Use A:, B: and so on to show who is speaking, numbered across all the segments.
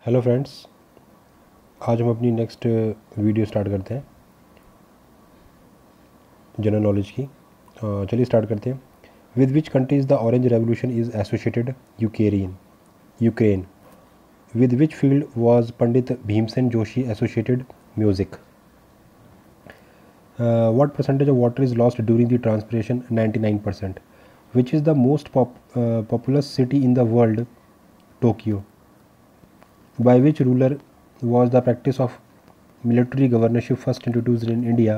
A: Hello friends, आज हम अपनी नेक्स्ट वीडियो स्टार्ट करते हैं जनरल नॉलेज की। चलिए स्टार्ट करते हैं। With which countries the orange revolution is associated? Ukraine. With which field was Pandit Bhimsen Joshi associated? Music. What percentage of water is lost during the transpiration? 99%. Which is the most populous city in the world? Tokyo. By which ruler was the practice of military governorship first introduced in India?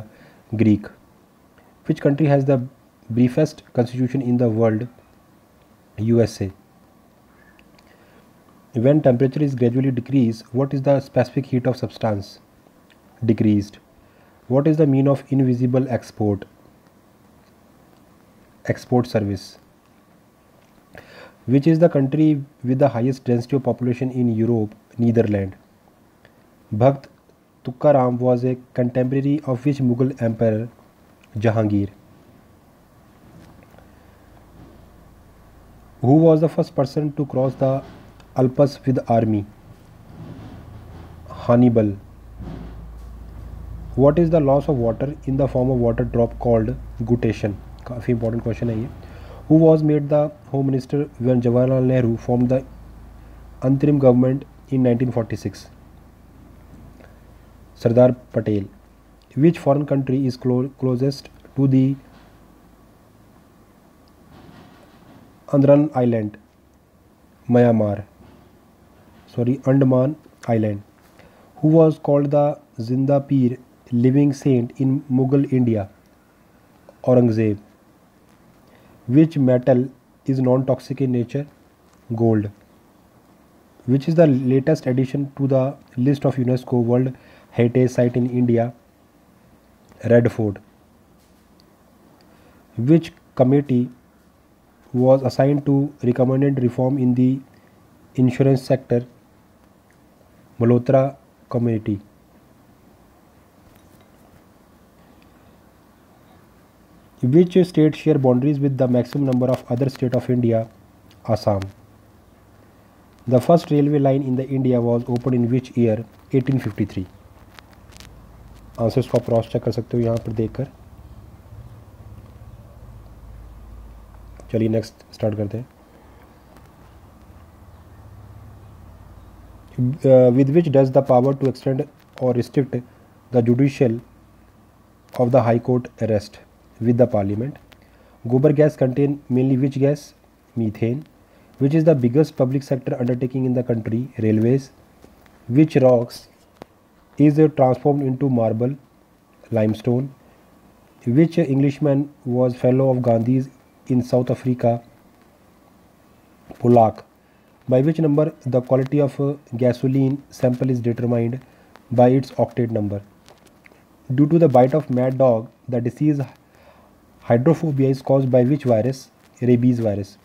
A: Greek. Which country has the briefest constitution in the world? USA. When temperature is gradually decreased, what is the specific heat of substance? Decreased. What is the mean of invisible export? Export service. Which is the country with the highest density of population in Europe? Netherlands. Bhakt Tukaram was a contemporary of which Mughal emperor? Jahangir. Who was the first person to cross the Alps with army? Hannibal. What is the loss of water in the form of water drop called guttation? काफ़ी important question है ये. Who was made the Home Minister when Jawaharlal Nehru formed the interim government in 1946? Sardar Patel. Which foreign country is closest to the Andaman Island? Andaman Island. Who was called the Zinda Peer, living saint in Mughal India? Aurangzeb. Which metal is non-toxic in nature? Gold. Which is the latest addition to the list of UNESCO World Heritage Site in India? Red Fort. Which committee was assigned to recommend reform in the insurance sector? Malhotra Committee. Which state share boundaries with the maximum number of other states of India? Assam. The first railway line in the India was opened in which year? 1853. Answers को आप cross check कर सकते हो यहाँ पर देखकर। चलिए next start करते हैं। With which does the power to extend or restrict the judicial of the High Court rest? With the Parliament. Gobar gas contain mainly which gas? Methane. Which is the biggest public sector undertaking in the country? Railways. Which rocks is transformed into marble? Limestone. Which Englishman was fellow of Gandhi's in South Africa? Pollock. By which number the quality of gasoline sample is determined? By its octet number. Due to the bite of mad dog, the disease hydrophobia is caused by which virus? Rabies virus.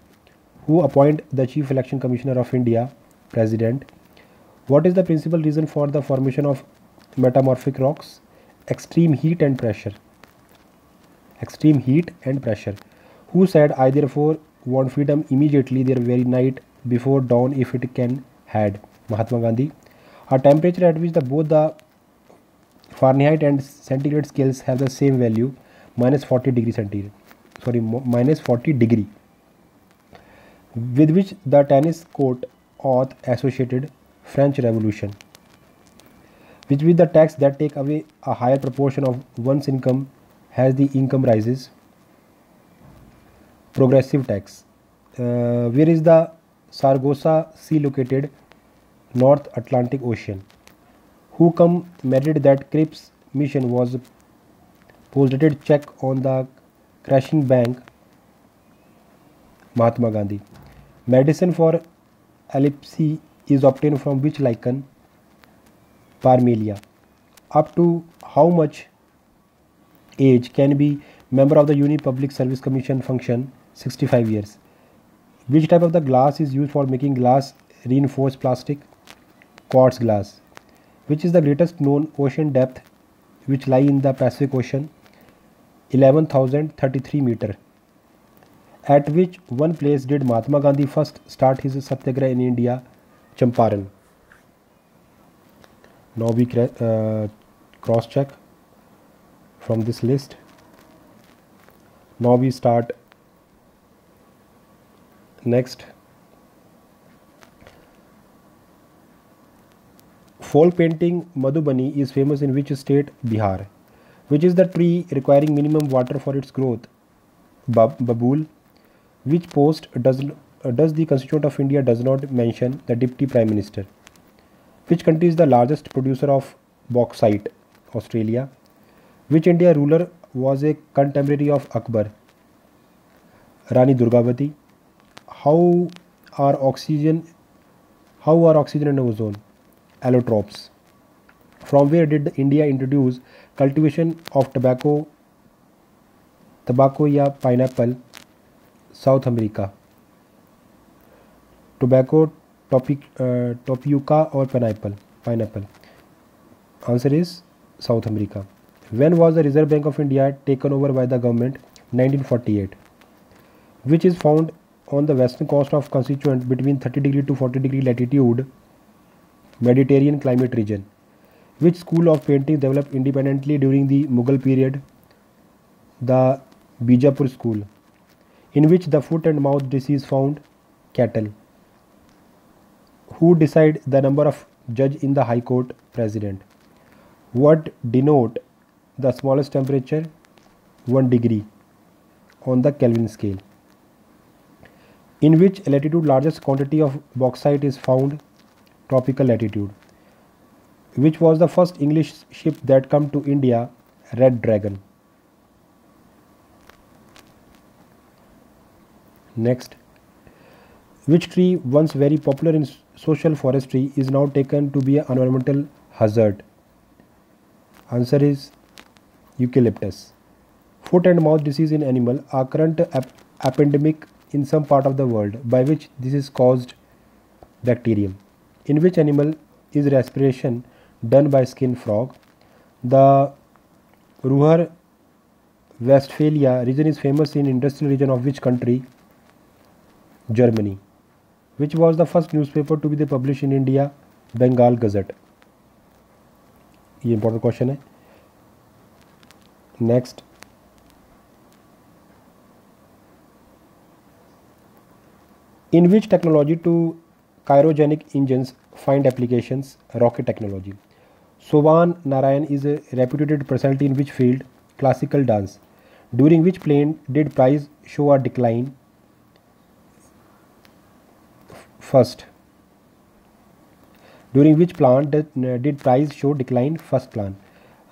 A: Who appoint the Chief Election Commissioner of India? President. What is the principal reason for the formation of metamorphic rocks? Extreme heat and pressure. Extreme heat and pressure. Who said, I therefore want freedom immediately, their very night before dawn, if it can had? Mahatma Gandhi. A temperature at which both the Fahrenheit and centigrade scales have the same value, minus 40 degree centigrade. Minus 40 degree. With which the tennis court auth associated? French Revolution. Which with the tax that take away a higher proportion of one's income as the income rises? Progressive tax. Where is the Sargasso Sea located? North Atlantic Ocean. Who commemorated that Cripps mission was postdated check on the crashing bank? Mahatma Gandhi. Medicine for epilepsy is obtained from which lichen? Parmelia. Up to how much age can be member of the Union Public Service Commission function? 65 years. Which type of the glass is used for making glass reinforced plastic? Quartz glass. Which is the greatest known ocean depth which lie in the Pacific Ocean? 11,033 meter. At which one place did Mahatma Gandhi first start his satyagraha in India? Champaran. Now we cross check from this list. Now we start next. Fall painting Madhubani is famous in which state? Bihar. Which is the tree requiring minimum water for its growth? Babul. Which post does the Constitution of India does not mention the Deputy Prime Minister? Which country is the largest producer of bauxite? Australia. Which India ruler was a contemporary of Akbar? Rani Durgavati. How are oxygen and ozone? Allotropes. From where did India introduce cultivation of tobacco या pineapple? South America. Tobacco, tapioca or pineapple. Answer is South America. When was the Reserve Bank of India taken over by the government? 1948. Which is found on the western coast of constituent between 30° to 40° latitude, Mediterranean climate region. Which school of painting developed independently during the Mughal period? The Bijapur school. In which the foot and mouth disease found? Cattle. Who decide the number of judge in the High Court? President. What denote the smallest temperature? 1 degree on the Kelvin scale. In which latitude largest quantity of bauxite is found? Tropical latitude. Which was the first English ship that come to India? Red Dragon. Next. Which tree, once very popular in social forestry, is now taken to be an environmental hazard? Answer is eucalyptus. Foot and mouth disease in animal are current epidemic in some part of the world, by which this is caused? Bacterium. In which animal is respiration done by skin? Frog. The Ruhr Westphalia region is famous in industrial region of which country? Germany. Which was the first newspaper to be published in India? Bengal Gazette. ये important question है. Next. In which technology do cryogenic engines find applications? Rocket technology. Sovan Narayan is a reputed personality in which field? Classical dance. During which plane did price show a decline? First. During which plant did price show decline? First plant.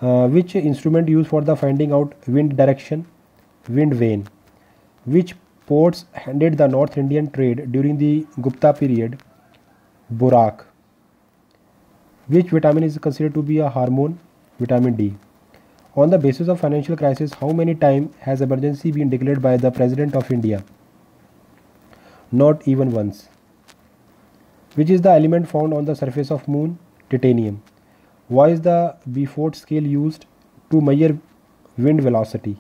A: Which instrument used for the finding out wind direction? Wind vane. Which ports handled the North Indian trade during the Gupta period? Borak. Which vitamin is considered to be a hormone? Vitamin D. On the basis of financial crisis, how many times has emergency been declared by the President of India? Not even once. Which is the element found on the surface of moon? Titanium. Why is the Beaufort scale used? To measure wind velocity.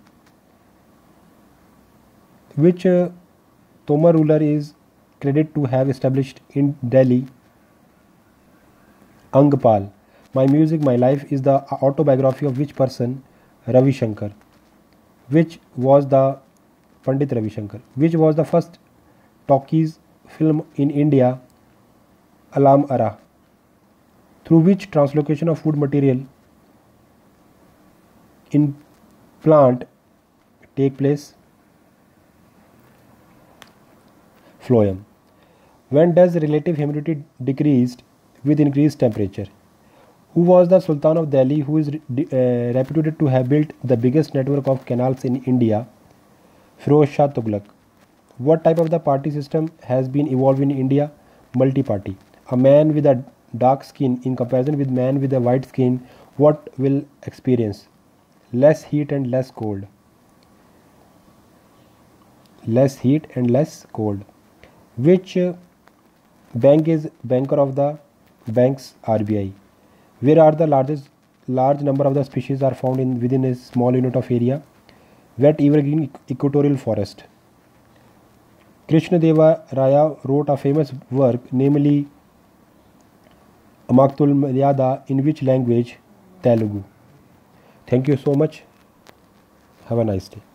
A: Which Tomar ruler is credited to have established in Delhi? Angpal. My Music, My Life is the autobiography of which person? Ravi Shankar. Which was the Pandit Ravi Shankar. Which was the first talkies film in India? Alam Ara. Through which translocation of food material in plant take place? Phloem. When does relative humidity decreased with increased temperature? Who was the Sultan of Delhi who is reputed to have built the biggest network of canals in India? Firoz Shah Tughlaq. What type of the party system has been evolved in India? Multi-party. A man with a dark skin in comparison with man with a white skin, what will experience? Less heat and less cold. Less heat and less cold. Which bank is banker of the banks? RBI. Where are the large number of the species are found in within a small unit of area? Wet evergreen equatorial forest. Krishna Deva Raya wrote a famous work, namely Amaktul Maryada in which language? Telugu. Thank you so much. Have a nice day.